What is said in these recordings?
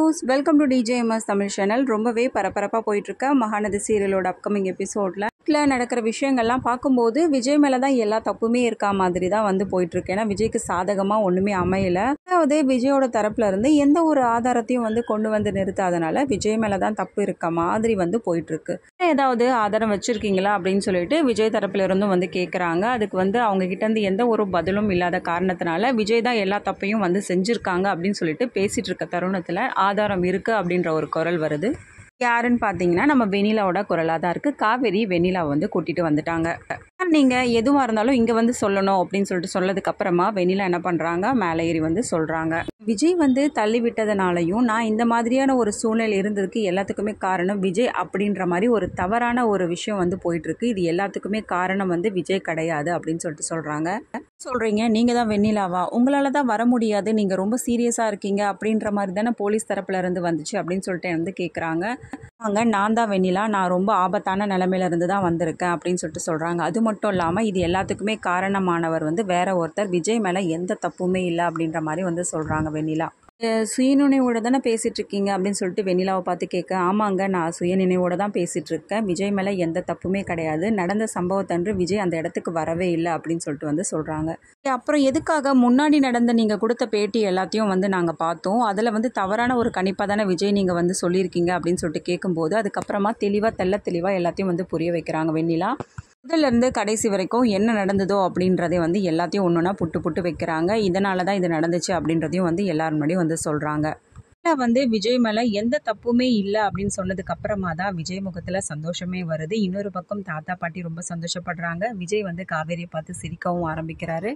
Views welcome to TJMS Tamil channel. ரொம்பவே பரபரப்பாக போயிட்டுருக்க மகாநதி சீரியலோட அப்கமிங் எபிசோடில் நடக்கிற விஷயங்கள்லாம் பார்க்கும்போது விஜய் மேலே தான் எல்லா தப்புமே இருக்கா மாதிரி தான் வந்து போயிட்டுருக்கு. ஏன்னா விஜய்க்கு சாதகமாக ஒன்றுமே அமையலை. அதாவது விஜயோட தரப்புல இருந்து எந்த ஒரு ஆதாரத்தையும் வந்து கொண்டு வந்து நிறுத்தாதனால விஜய் மேலே தான் தப்பு இருக்க மாதிரி வந்து போயிட்டுருக்கு. ஏதாவது ஆதாரம் வச்சுருக்கீங்களா அப்படின்னு சொல்லிட்டு விஜய் தரப்புல இருந்தும் வந்து கேட்குறாங்க. அதுக்கு வந்து அவங்க கிட்டேருந்து எந்த ஒரு பதிலும் இல்லாத காரணத்தினால விஜய் தான் எல்லா தப்பையும் வந்து செஞ்சுருக்காங்க அப்படின்னு சொல்லிட்டு பேசிகிட்டு இருக்க தருணத்தில் ஆதாரம் இருக்குது அப்படின்ற ஒரு குரல் வருது. யாருன்னு பார்த்தீங்கன்னா நம்ம வெண்ணிலாவோட குரலாக தான் இருக்குது. காவேரி வெண்ணிலாவை வந்து கூட்டிகிட்டு வந்துட்டாங்க. நீங்கள் எதுவாக இருந்தாலும் இங்கே வந்து சொல்லணும் அப்படின்னு சொல்லிட்டு சொன்னதுக்கப்புறமா வெண்ணிலா என்ன பண்ணுறாங்க, மேலே ஏறி வந்து சொல்கிறாங்க. விஜய் வந்து தள்ளி விட்டதுனாலையும் நான் இந்த மாதிரியான ஒரு சூழ்நிலை இருந்ததுக்கு எல்லாத்துக்குமே காரணம் விஜய் அப்படின்ற மாதிரி ஒரு தவறான ஒரு விஷயம் வந்து போயிட்டுருக்கு. இது எல்லாத்துக்குமே காரணம் வந்து விஜய் கிடையாது அப்படின்னு சொல்லிட்டு சொல்கிறாங்க. சொல்கிறீங்க நீங்கள் தான் வெண்ணிலாவா, உங்களால் தான் வர முடியாது, நீங்கள் ரொம்ப சீரியஸாக இருக்கீங்க அப்படின்ற மாதிரி தானே போலீஸ் தரப்புல இருந்து வந்துச்சு அப்படின்னு சொல்லிட்டு வந்து கேட்குறாங்க. அங்கே நான் தான் வெண்ணிலா, நான் ரொம்ப ஆபத்தான நிலைமையில இருந்து தான் வந்திருக்கேன் அப்படின்னு சொல்லிட்டு சொல்கிறாங்க. அது மட்டும் இல்லாமல் இது எல்லாத்துக்குமே காரணமானவர் வந்து வேற ஒருத்தர், விஜய் மேலே எந்த தப்புமே இல்லை அப்படின்ற மாதிரி வந்து சொல்கிறாங்க வெண்ணிலா. சுயநினைவோடு தானே பேசிகிட்டு இருக்கீங்க அப்படின்னு சொல்லிட்டு வெண்ணிலாவை பார்த்து கேட்க, ஆமாங்க நான் சுயநினைவோடு தான் பேசிகிட்டு இருக்கேன், விஜய் மேலே எந்த தப்புமே கிடையாது, நடந்த சம்பவத்தன்று விஜய் அந்த இடத்துக்கு வரவே இல்லை அப்படின்னு சொல்லிட்டு வந்து சொல்கிறாங்க. அப்புறம் எதுக்காக முன்னாடி நடந்த நீங்கள் கொடுத்த பேட்டி எல்லாத்தையும் வந்து நாங்கள் பார்த்தோம், அதில் வந்து தவறான ஒரு கணிப்பாக தானே விஜய் நீங்கள் வந்து சொல்லியிருக்கீங்க அப்படின்னு சொல்லிட்டு கேட்கும்போது அதுக்கப்புறமா தெளிவாக எல்லாத்தையும் வந்து புரிய வைக்கிறாங்க வெண்ணிலா. முதல்லேருந்து கடைசி வரைக்கும் என்ன நடந்ததோ அப்படின்றதே வந்து எல்லாத்தையும் ஒன்று புட்டு வைக்கிறாங்க. இதனால தான் இது நடந்துச்சு அப்படின்றதையும் வந்து எல்லாரும் முன்னாடியும் வந்து சொல்கிறாங்க. வந்து விஜய் மேலே எந்த தப்புமே இல்லை அப்படின்னு சொன்னதுக்கு அப்புறமா தான் விஜய் முகத்தில் சந்தோஷமே வருது. இன்னொரு பக்கம் தாத்தா பாட்டி ரொம்ப சந்தோஷப்படுறாங்க. விஜய் வந்து காவேரியை பார்த்து சிரிக்கவும் ஆரம்பிக்கிறாரு.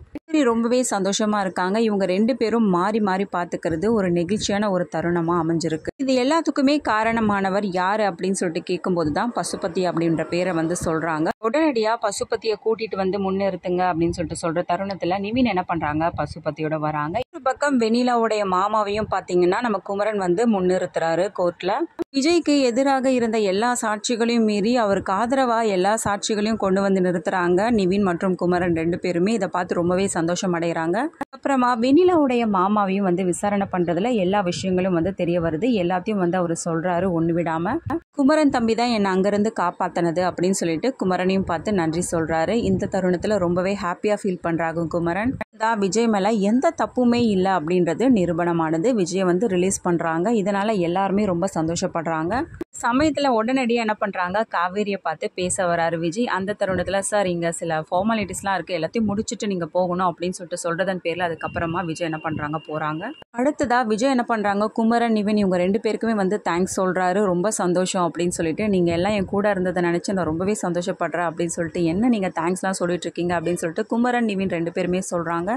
ரொம்பவே சந்தோஷமா இருக்காங்க. இவங்க ரெண்டு பேரும் மாறி மாறி பார்த்துக்கிறது ஒரு நெகிழ்ச்சியான ஒரு தருணமா அமைஞ்சிருக்கு. இது எல்லாத்துக்குமே காரணமானவர் யாரு அப்படின்னு சொல்லிட்டு கேட்கும்போது தான் பசுபதி அப்படின்ற பேரை வந்து சொல்றாங்க. உடனடியாக பசுபதியை கூட்டிட்டு வந்து முன்னிறுத்துங்க அப்படின்னு சொல்லிட்டு சொல்ற தருணத்துல நிவின் என்ன பண்றாங்க, பசுபதியோட வராங்க. ஒரு பக்கம் வெண்ணிலாவுடைய மாமாவையும் பார்த்தீங்கன்னா நம்ம குமரன் வந்து முன்னிறுத்துறாரு கோர்ட்ல. விஜய்க்கு எதிராக இருந்த எல்லா சாட்சிகளையும் மீறி அவருக்கு ஆதரவாக எல்லா சாட்சிகளையும் கொண்டு வந்து நிறுத்துறாங்க நிவின் மற்றும் குமரன் ரெண்டு பேருமே. இதை பார்த்து ரொம்பவே சந்தோஷம் அடைகிறாங்க. அப்புறமா வெண்ணிலாவுடைய மாமாவையும் வந்து விசாரணை பண்றதுல எல்லா விஷயங்களும் வந்து தெரிய வருது. எல்லாத்தையும் வந்து அவர் சொல்றாரு ஒன்று விடாம. குமரன் தம்பி தான் என்னை அங்கிருந்து காப்பாத்தினது அப்படின்னு சொல்லிட்டு குமரனையும் பார்த்து நன்றி சொல்றாரு. இந்த தருணத்துல ரொம்பவே ஹாப்பியா ஃபீல் பண்றாங்க குமரன். விஜய் மேல எந்த தப்புமே இல்லை அப்படின்றது நிரூபணமானது. விஜயை வந்து ரிலீஸ் பண்றாங்க. இதனால எல்லாருமே ரொம்ப சந்தோஷப்படுறாங்க. சமயத்துல உடனடியாக என்ன பண்றாங்க, காவேரியை பார்த்து பேச வராரு விஜய். அந்த தருணத்துல சார் இங்க சில ஃபார்மாலிட்டிஸ்லாம் இருக்கு, எல்லாத்தையும் முடிச்சுட்டு நீங்க போகணும் அப்படின்னு சொல்லிட்டு சொல்றதன் பேர்ல அதுக்கப்புறமா விஜய் என்ன பண்றாங்க போறாங்க. அடுத்ததா விஜய் என்ன பண்றாங்க, குமரன் நிவின் இவங்க ரெண்டு பேருக்குமே வந்து தேங்க்ஸ் சொல்றாரு. ரொம்ப சந்தோஷம் அப்படின்னு சொல்லிட்டு, நீங்க எல்லாம் என் கூட இருந்ததை நினைச்சு நான் ரொம்பவே சந்தோஷப்படுறேன் அப்படின்னு சொல்லிட்டு, என்ன நீங்க தேங்க்ஸ்லாம் சொல்லிட்டு இருக்கீங்க அப்படின்னு சொல்லிட்டு குமரன் நிவின் ரெண்டு பேருமே சொல்றாங்க.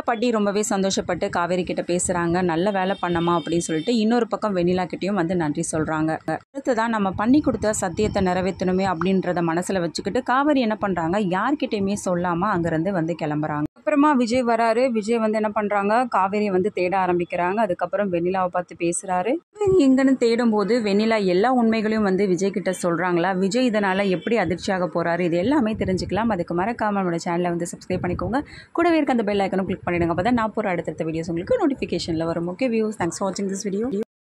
பாட்டி ரொம்பவே சந்தோஷப்பட்டு காவேரி கிட்ட பேசுறாங்க, நல்ல வேலை பண்ணமா அப்படின்னு சொல்லிட்டு. இன்னொரு பக்கம் வெண்ணிலா கிட்டையும் வந்து நன்றி சொல்றாங்க. அடுத்ததான் நம்ம பண்ணி கொடுத்த சத்தியத்தை நிறைவேற்றணுமே அப்படின்றத மனசுல வச்சுக்கிட்டு காவேரி என்ன பண்றாங்க, யார்கிட்டயுமே சொல்லாம அங்கிருந்து வந்து கிளம்புறாங்க. அப்புறமா விஜய் வராரு. விஜய் வந்து என்ன பண்றாங்க, காவேரியை வந்து தேட ஆரம்பிக்கிறாங்க. அதுக்கப்புறம் வெண்ணிலாவை பார்த்து பேசுறாரு. எங்கன்னு தேடும் போது வெண்ணிலா எல்லா உண்மைகளையும் வந்து விஜய் கிட்ட சொல்றாங்களா. விஜய் இதனால எப்படி அதிர்ச்சியாக போறாரு, இது எல்லாமே தெரிஞ்சுக்கலாம். அதுக்கு மறக்காம நம்மளோட சேனலை வந்து சப்ஸ்கிரைப் பண்ணிக்கோங்க. கூடவே இருக்க அந்த பெல் ஐக்கனும் கிளிக் பண்ணிடுங்க. அப்பதான் நான் போற அடுத்த வீடியோஸ் உங்களுக்கு நோட்டிஃபிகேஷன்ல வரும். ஓகே வியூஸ், தேங்க்ஸ் ஃபார் வாட்சிங் திஸ் வீடியோ.